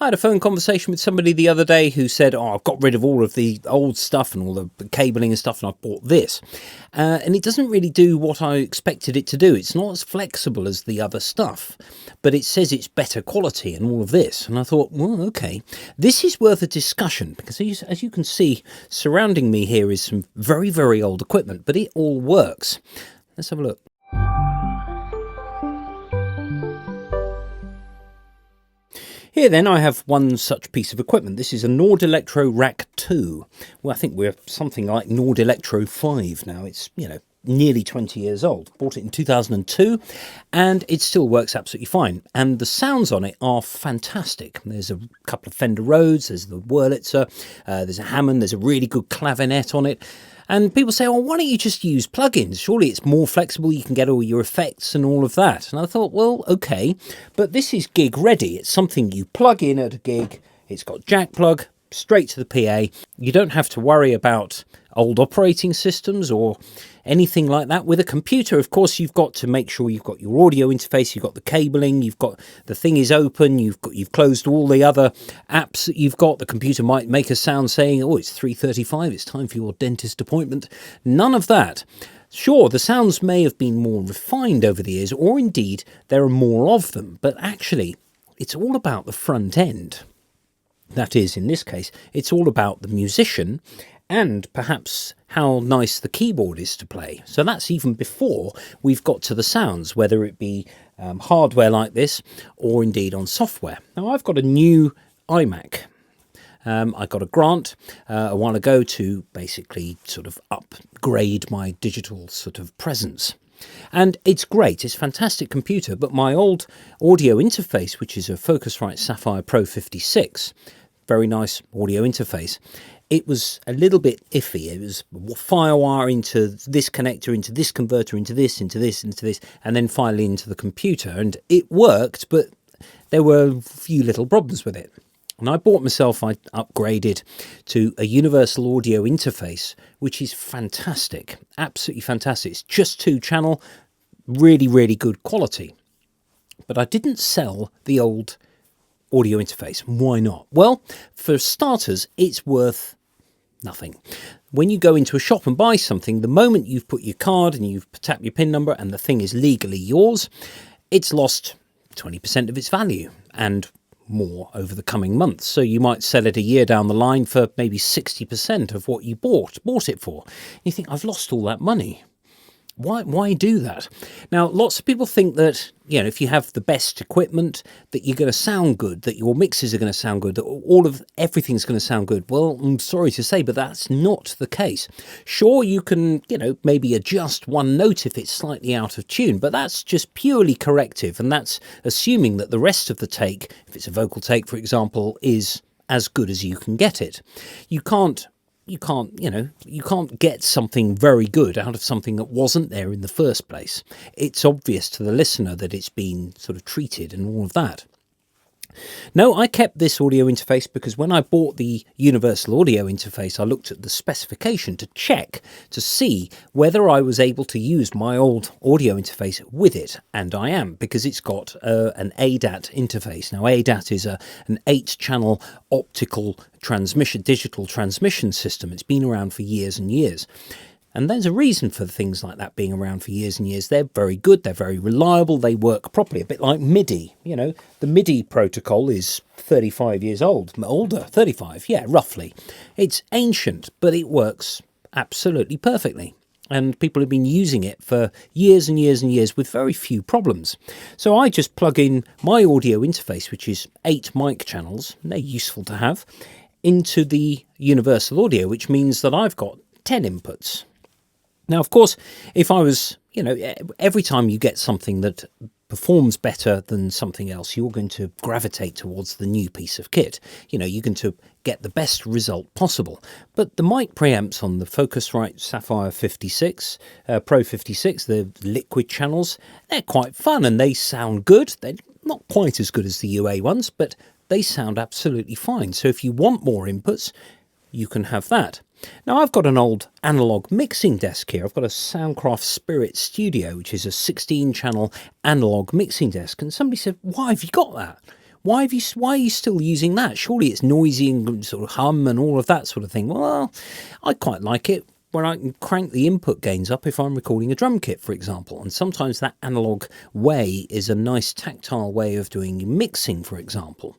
I had a phone conversation with somebody the other day who said, I've got rid of all of the old stuff and all the cabling and stuff, and I've bought this. And it doesn't really do what I expected it to do. It's not as flexible as the other stuff, but it says it's better quality and all of this. And I thought, well, okay, this is worth a discussion, because as you can see, surrounding me here is some very, very old equipment, but it all works. Let's have a look. Here then I have one such piece of equipment. This is a Nord Electro Rack 2. Well, I think we're something like Nord Electro 5 now. It's, nearly 20 years old. Bought it in 2002 and it still works absolutely fine. And the sounds on it are fantastic. There's a couple of Fender Rhodes, there's the Wurlitzer, there's a Hammond, there's a really good clavinet on it. And people say, why don't you just use plugins? Surely it's more flexible, you can get all your effects and all of that. And I thought, well, okay, but this is gig ready. It's something you plug in at a gig. It's got jack plug, straight to the PA. You don't have to worry about old operating systems or anything like that. With a computer, of course, you've got to make sure you've got your audio interface, you've got the cabling, you've got the thing is open, you've closed all the other apps that you've got. The computer might make a sound saying, it's 3:35, it's time for your dentist appointment. None of that. Sure, the sounds may have been more refined over the years, or indeed there are more of them, but actually it's all about the front end. That is, in this case, it's all about the musician and perhaps how nice the keyboard is to play. So that's even before we've got to the sounds, whether it be hardware like this or indeed on software. Now, I've got a new iMac. I got a grant a while ago to basically sort of upgrade my digital sort of presence. And it's great, it's a fantastic computer, but my old audio interface, which is a Focusrite Sapphire Pro 56, very nice audio interface, it was a little bit iffy. It was firewire into this connector, into this converter, into this, into this, into this, and then finally into the computer. And it worked, but there were a few little problems with it. And I upgraded to a universal audio interface, which is fantastic, absolutely fantastic. It's just 2-channel, really, really good quality. But I didn't sell the old audio interface. Why not? Well, for starters, it's worth nothing. When you go into a shop and buy something, the moment you've put your card and you've tapped your PIN number and the thing is legally yours, it's lost 20% of its value and more over the coming months. So you might sell it a year down the line for maybe 60% of what you bought it for. You think, I've lost all that money. Why do that? Now, lots of people think that, if you have the best equipment, that you're going to sound good, that your mixes are going to sound good, that everything's going to sound good. Well, I'm sorry to say, but that's not the case. Sure, you can, maybe adjust one note if it's slightly out of tune, but that's just purely corrective. And that's assuming that the rest of the take, if it's a vocal take, for example, is as good as you can get it. You can't get something very good out of something that wasn't there in the first place. It's obvious to the listener that it's been sort of treated and all of that. No, I kept this audio interface because when I bought the universal audio interface, I looked at the specification to check to see whether I was able to use my old audio interface with it. And I am, because it's got an ADAT interface. Now, ADAT is an 8-channel optical transmission, digital transmission system. It's been around for years and years. And there's a reason for things like that being around for years and years. They're very good, they're very reliable, they work properly, a bit like MIDI. The MIDI protocol is 35 years old, older, 35, yeah, roughly. It's ancient, but it works absolutely perfectly. And people have been using it for years and years and years with very few problems. So I just plug in my audio interface, which is 8 mic channels, and they're useful to have, into the universal audio, which means that I've got 10 inputs. Now, of course, if I was, every time you get something that performs better than something else, you're going to gravitate towards the new piece of kit. You're going to get the best result possible. But the mic preamps on the Focusrite Sapphire 56, Pro 56, the liquid channels, they're quite fun and they sound good. They're not quite as good as the UA ones, but they sound absolutely fine. So if you want more inputs, you can have that. Now, I've got an old analog mixing desk here. I've got a Soundcraft Spirit Studio, which is a 16-channel analog mixing desk. And somebody said, why have you got that? Why are you still using that? Surely it's noisy and sort of hum and all of that sort of thing. Well, I quite like it where I can crank the input gains up if I'm recording a drum kit, for example. And sometimes that analog way is a nice tactile way of doing mixing, for example.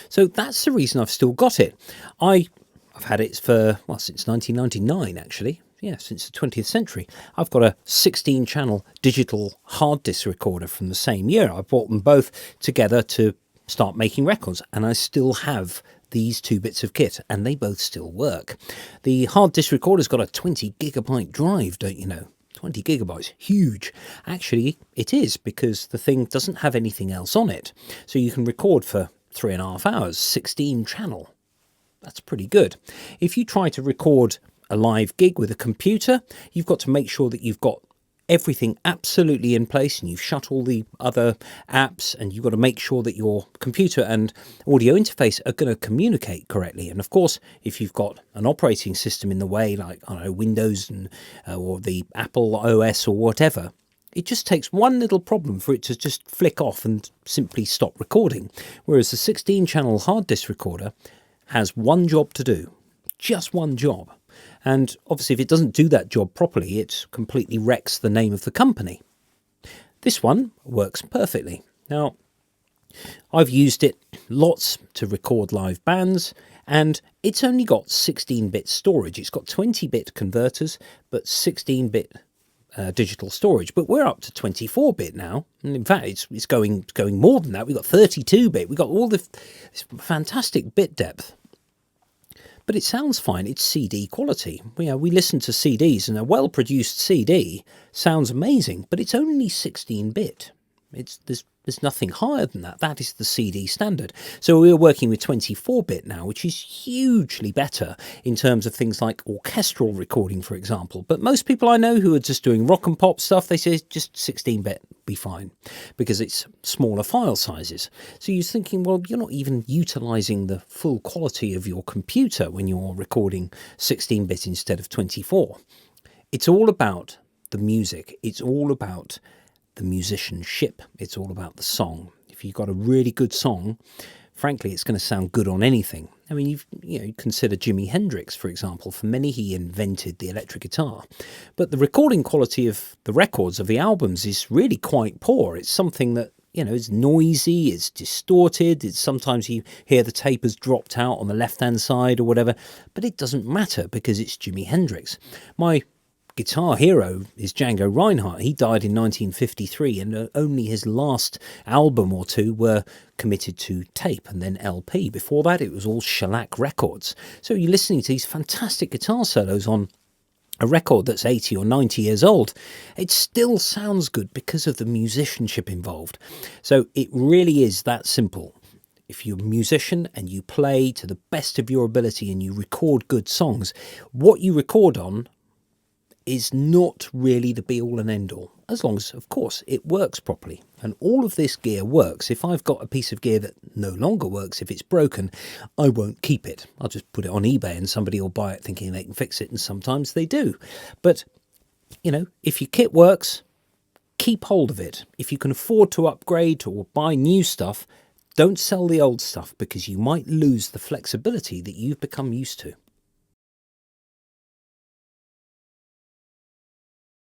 So that's the reason I've still got it. I've had it for, well, since 1999, actually. Yeah, since the 20th century. I've got a 16-channel digital hard disk recorder from the same year. I bought them both together to start making records, and I still have these two bits of kit, and they both still work. The hard disk recorder's got a 20 gigabyte drive, don't you know? 20 gigabytes, huge. Actually, it is, because the thing doesn't have anything else on it. So you can record for 3.5 hours, 16 channel. That's pretty good. If you try to record a live gig with a computer, you've got to make sure that you've got everything absolutely in place and you've shut all the other apps, and you've got to make sure that your computer and audio interface are going to communicate correctly. And of course, if you've got an operating system in the way, like, I don't know, Windows and or the Apple OS or whatever, it just takes one little problem for it to just flick off and simply stop recording. Whereas the 16-channel hard disk recorder has one job to do, just one job. And obviously, if it doesn't do that job properly, it completely wrecks the name of the company. This one works perfectly. Now, I've used it lots to record live bands, and it's only got 16-bit storage. It's got 20-bit converters, but 16-bit digital storage. But we're up to 24-bit now. And in fact, it's going more than that. We've got 32-bit. We've got all this fantastic bit depth. But it sounds fine. It's CD quality. We listen to CDs, and a well-produced CD sounds amazing, but it's only 16-bit. There's nothing higher than that. That is the CD standard. So we're working with 24-bit now, which is hugely better in terms of things like orchestral recording, for example. But most people I know who are just doing rock and pop stuff, they say just 16-bit be fine, because it's smaller file sizes. So you're thinking, well, you're not even utilizing the full quality of your computer when you're recording 16-bit instead of 24. It's all about the music. It's all about the musicianship. It's all about the song. If you've got a really good song, frankly, it's going to sound good on anything. I mean, you consider Jimi Hendrix, for example. For many, he invented the electric guitar. But the recording quality of the records of the albums is really quite poor. It's something that, is noisy, it's distorted, it's sometimes you hear the tape has dropped out on the left-hand side or whatever. But it doesn't matter because it's Jimi Hendrix. My guitar hero is Django Reinhardt. He died in 1953, and only his last album or two were committed to tape and then LP. Before that, it was all shellac records. So you're listening to these fantastic guitar solos on a record that's 80 or 90 years old. It still sounds good because of the musicianship involved. So it really is that simple. If you're a musician and you play to the best of your ability and you record good songs, what you record on is not really the be-all and end-all, as long as, of course, it works properly. And all of this gear works. If I've got a piece of gear that no longer works, if it's broken, I won't keep it. I'll just put it on eBay and somebody will buy it thinking they can fix it, and sometimes they do. But, if your kit works, keep hold of it. If you can afford to upgrade or buy new stuff, don't sell the old stuff, because you might lose the flexibility that you've become used to.